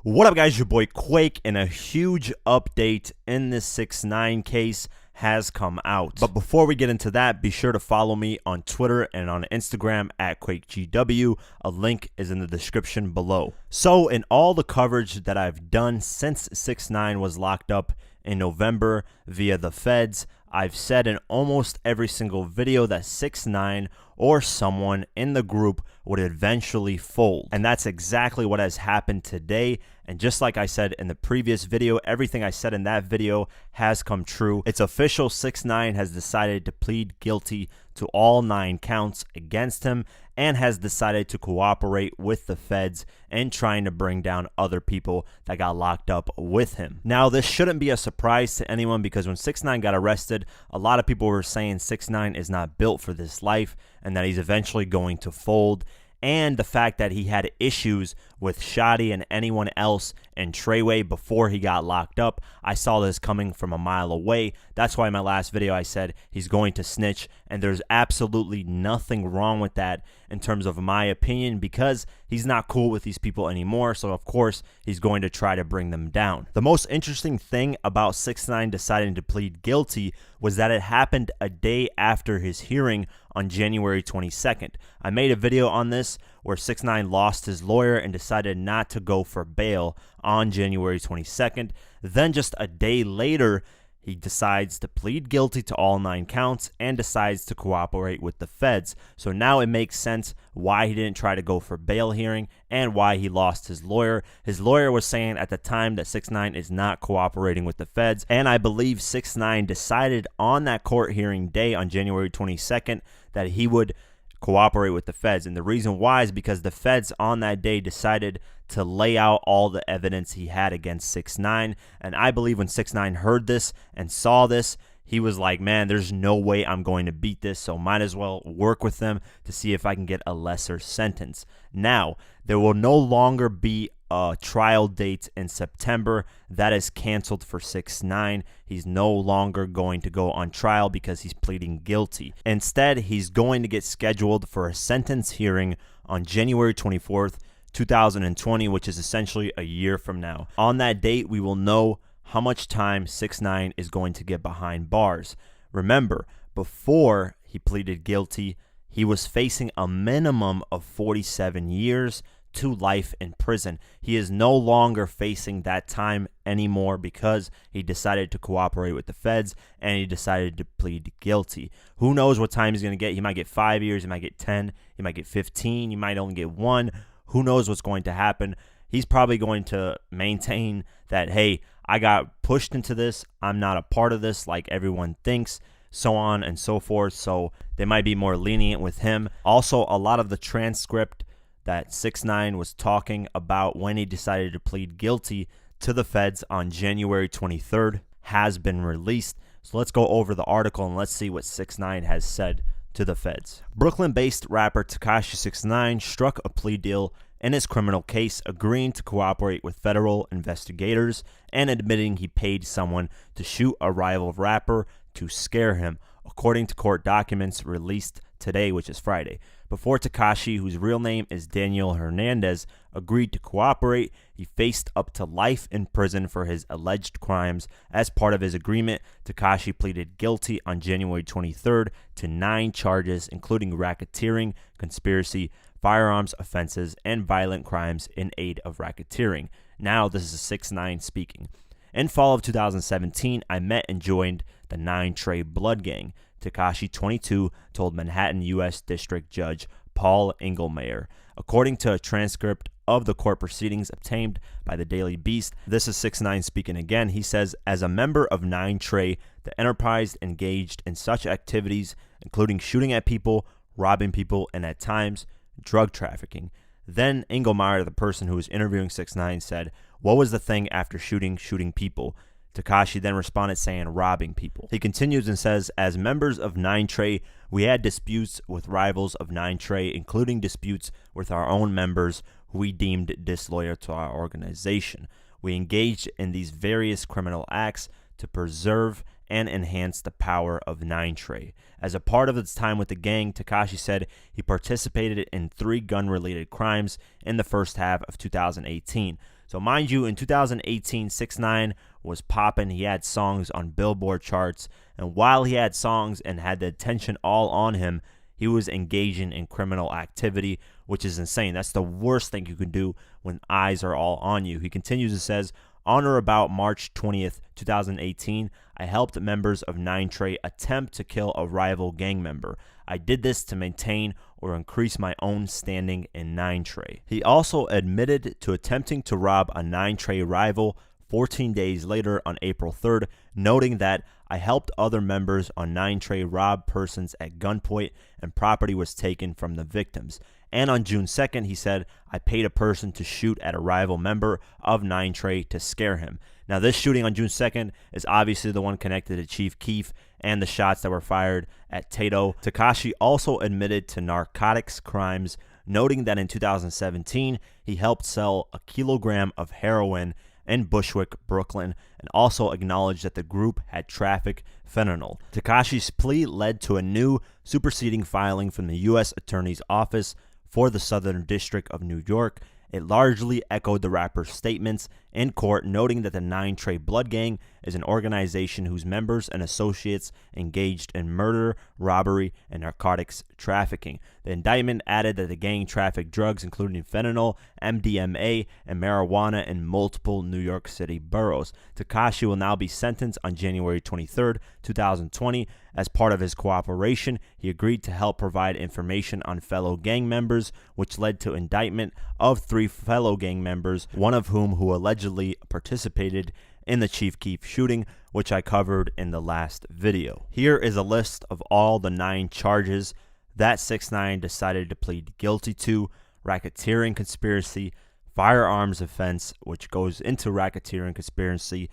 What up, guys? Your boy Quake, and a huge update in this 6ix9ine case has come out. But before we get into that, be sure to follow me on Twitter and on Instagram at QuakeGW. A link is in the description below. So in all the coverage that I've done since 6ix9ine was locked up in November via the feds, I've said in almost every single video that 6ix9ine or someone in the group would eventually fold. And that's exactly what has happened today. And just like I said in the previous video, everything I said in that video has come true. It's official, 6ix9ine has decided to plead guilty to all 9 counts against him and has decided to cooperate with the feds in trying to bring down other people that got locked up with him. Now, this shouldn't be a surprise to anyone because when 6ix9ine got arrested, a lot of people were saying 6ix9ine is not built for this life and that he's eventually going to fold. And the fact that he had issues with Shotty and anyone else in Treyway before he got locked up. I saw this coming from a mile away. That's why in my last video I said he's going to snitch, and there's absolutely nothing wrong with that in terms of my opinion because he's not cool with these people anymore, so of course he's going to try to bring them down. The most interesting thing about 6ix9ine deciding to plead guilty was that it happened a day after his hearing on January 22nd. I made a video on this where 6ix9ine lost his lawyer and decided not to go for bail on January 22nd. Then just a day later, he decides to plead guilty to all 9 counts and decides to cooperate with the feds. So now it makes sense why he didn't try to go for bail hearing and why he lost his lawyer. His lawyer was saying at the time that 6ix9ine is not cooperating with the feds, and I believe 6ix9ine decided on that court hearing day on January 22nd that he would cooperate with the feds. And the reason why is because the feds on that day decided to lay out all the evidence he had against 6ix9ine. And I believe when 6ix9ine heard this and saw this, he was like, man, there's no way I'm going to beat this, so might as well work with them to see if I can get a lesser sentence. Now, there will no longer be a trial date in September. That is canceled for 6ix9ine. He's no longer going to go on trial because he's pleading guilty. Instead, he's going to get scheduled for a sentence hearing on January 24th, 2020, which is essentially a year from now. On that date, we will know how much time 6ix9ine is going to get behind bars. Remember, before he pleaded guilty, he was facing a minimum of 47 years to life in prison. He is no longer facing that time anymore because he decided to cooperate with the feds and he decided to plead guilty. Who knows what time he's going to get? He might get 5 years, he might get 10, he might get 15, he might only get 1. Who knows what's going to happen? He's probably going to maintain that, hey, I got pushed into this, I'm not a part of this like everyone thinks, so on and so forth. So they might be more lenient with him. Also, a lot of the transcript that 6ix9ine was talking about when he decided to plead guilty to the feds on January 23rd has been released. So let's go over the article and let's see what 6ix9ine has said to the feds. Brooklyn-based rapper Tekashi 6ix9ine struck a plea deal in his criminal case, agreeing to cooperate with federal investigators and admitting he paid someone to shoot a rival rapper to scare him, according to court documents released today, which is Friday. Before Tekashi, whose real name is Daniel Hernandez, agreed to cooperate, he faced up to life in prison for his alleged crimes. As part of his agreement, Tekashi pleaded guilty on January 23rd to 9 charges, including racketeering, conspiracy, firearms offenses, and violent crimes in aid of racketeering. Now, this is 6ix9ine speaking. In fall of 2017, I met and joined the 9 Trey Blood Gang, Tekashi, 22, told Manhattan U.S. District Judge Paul Engelmayer. According to a transcript of the court proceedings obtained by the Daily Beast, this is 6ix9ine speaking again. He says, as a member of 9 Trey, the enterprise engaged in such activities, including shooting at people, robbing people, and at times, drug trafficking. Then Engelmayer, the person who was interviewing 6ix9ine, said, what was the thing after shooting people? Tekashi then responded saying robbing people. He continues and says, as members of 9 Trey, we had disputes with rivals of 9 Trey, including disputes with our own members who we deemed disloyal to our organization. We engaged in these various criminal acts to preserve and enhance the power of 9 Trey. As a part of its time with the gang, Tekashi said he participated in 3 gun-related crimes in the first half of 2018. So mind you, in 2018, 6ix9ine was popping. He had songs on Billboard charts, and while he had songs and had the attention all on him, he was engaging in criminal activity, which is insane. That's the worst thing you can do when eyes are all on you. He continues and says, on or about March 20th, 2018, I helped members of 9ine attempt to kill a rival gang member. I did this to maintain or increase my own standing in 9ine. He also admitted to attempting to rob a 9ine rival 14 days later on April 3rd, noting that I helped other members on 9ine rob persons at gunpoint and property was taken from the victims. And on June 2nd, he said, I paid a person to shoot at a rival member of 9ine to scare him. Now, this shooting on June 2nd is obviously the one connected to Chief Keef and the shots that were fired at Tato. Tekashi also admitted to narcotics crimes, noting that in 2017, he helped sell a kilogram of heroin in Bushwick, Brooklyn, and also acknowledged that the group had trafficked fentanyl. Tekashi's plea led to a new superseding filing from the U.S. Attorney's Office for the Southern District of New York. It largely echoed the rapper's statements in court, noting that the 9ine Blood Gang is an organization whose members and associates engaged in murder, robbery, and narcotics trafficking. The indictment added that the gang trafficked drugs including fentanyl, MDMA, and marijuana in multiple New York City boroughs. Tekashi will now be sentenced on January 23rd, 2020. As part of his cooperation, he agreed to help provide information on fellow gang members, which led to indictment of 3 fellow gang members, one of whom allegedly participated in the Chief Keef shooting, which I covered in the last video. Here is a list of all the 9 charges that 6ix9ine decided to plead guilty to: racketeering conspiracy, firearms offense, which goes into racketeering conspiracy,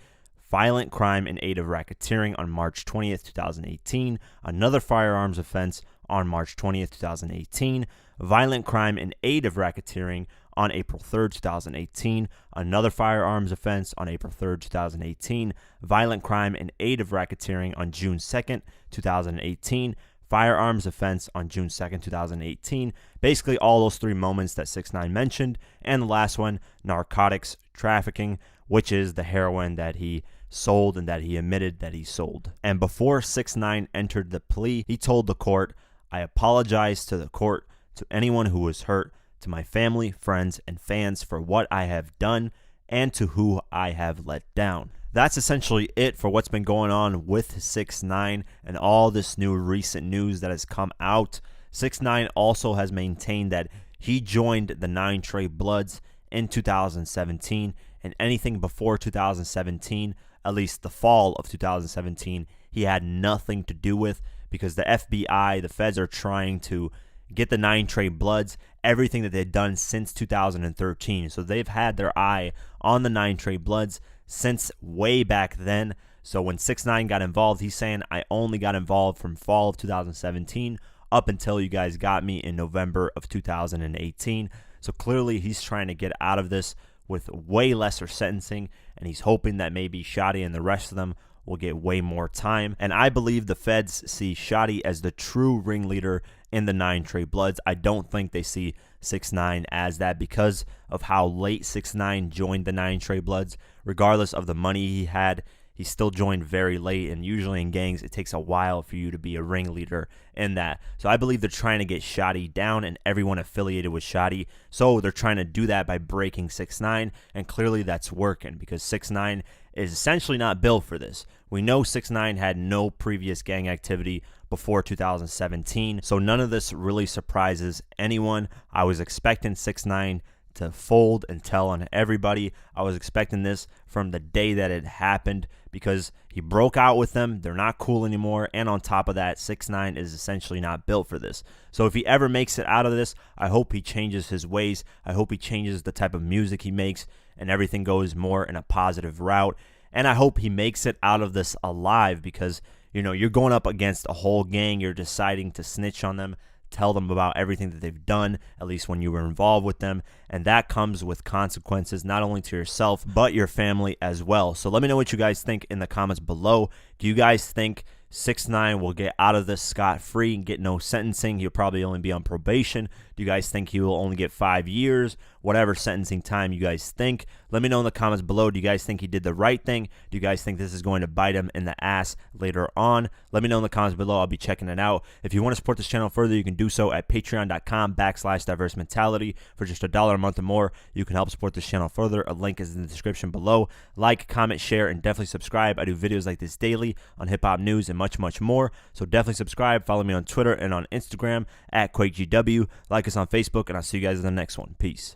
violent crime in aid of racketeering on March 20th, 2018, another firearms offense on March 20th, 2018, violent crime in aid of racketeering on April 3rd, 2018, another firearms offense on April 3rd, 2018, violent crime in aid of racketeering on June 2nd, 2018, firearms offense on June 2nd, 2018. Basically all those 3 moments that 6ix9ine mentioned. And the last one, narcotics trafficking, which is the heroin that he sold and that he admitted that he sold. And before 6ix9ine entered the plea, he told the court, I apologize to the court, to anyone who was hurt, to my family, friends, and fans for what I have done and to who I have let down. That's essentially it for what's been going on with 6ix9ine and all this new recent news that has come out. 6ix9ine also has maintained that he joined the 9ine Bloods in 2017, and anything before 2017, at least the fall of 2017, he had nothing to do with, because the FBI, the feds, are trying to get the 9ine Bloods everything that they've done since 2013. So they've had their eye on the 9ine Bloods since way back then. So when 6ix9ine got involved, he's saying, I only got involved from fall of 2017 up until you guys got me in November of 2018. So clearly he's trying to get out of this with way lesser sentencing, and he's hoping that maybe Shotty and the rest of them will get way more time. And I believe the feds see Shotty as the true ringleader in the 9ine Bloods. I don't think they see 6ix9ine as that, because of how late 6ix9ine joined the 9ine Bloods. Regardless of the money he had, he still joined very late, and usually in gangs it takes a while for you to be a ringleader in that. So I believe they're trying to get Shotty down and everyone affiliated with Shotty. So they're trying to do that by breaking 6ix9ine, and clearly that's working, because 6ix9ine is essentially not built for this. We know 6ix9ine had no previous gang activity before 2017, so none of this really surprises anyone. I was expecting 6ix9ine to fold and tell on everybody. I was expecting this from the day that it happened, because he broke out with them. They're not cool anymore, and on top of that, 6ix9ine is essentially not built for this. So if he ever makes it out of this, I hope he changes his ways. I hope he changes the type of music he makes, and everything goes more in a positive route. And I hope he makes it out of this alive, because, you know, you're going up against a whole gang. You're deciding to snitch on them, tell them about everything that they've done, at least when you were involved with them. And that comes with consequences, not only to yourself, but your family as well. So let me know what you guys think in the comments below. Do you guys think 6ix9ine will get out of this scot-free and get no sentencing? He'll probably only be on probation. Do you guys think he will only get 5 years? whatever sentencing time you guys think. Let me know in the comments below. Do you guys think he did the right thing? Do you guys think this is going to bite him in the ass later on? Let me know in the comments below. I'll be checking it out. If you want to support this channel further, you can do so at patreon.com/diverse-mentality. For just $1 a month or more, you can help support this channel further. A link is in the description below. Like, comment, share, and definitely subscribe. I do videos like this daily on hip-hop news and much, much more. So definitely subscribe. Follow me on Twitter and on Instagram at QuakeGW. Like us on Facebook, and I'll see you guys in the next one. Peace.